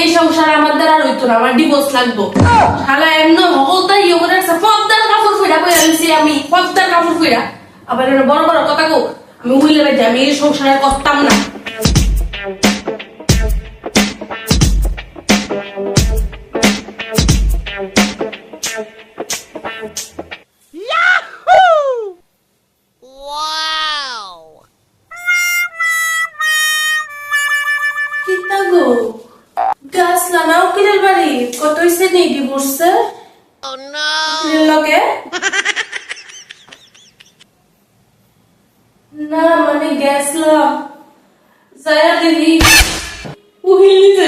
এই সংসার আমার দ্বারা আর হইতো না, আমার ডিভোর্স লাগবো। শালা এমন হকলদার ইয়ে করে আছে, পদ্মার কাপড় ফিরা বই আনছি আমি, পদ্মার কাপড় ফিরা। আবার এর বড় বড় কথা কো, আমি উইলে বেঁধে আমি এই সংসারে করতাম না। কিতা গো গাছ লানাও কিলের বাড়ি কত হইছে নি ডিভোর্সে? লগে না মানে গেছলাম যায়া দেখি উহিলি যে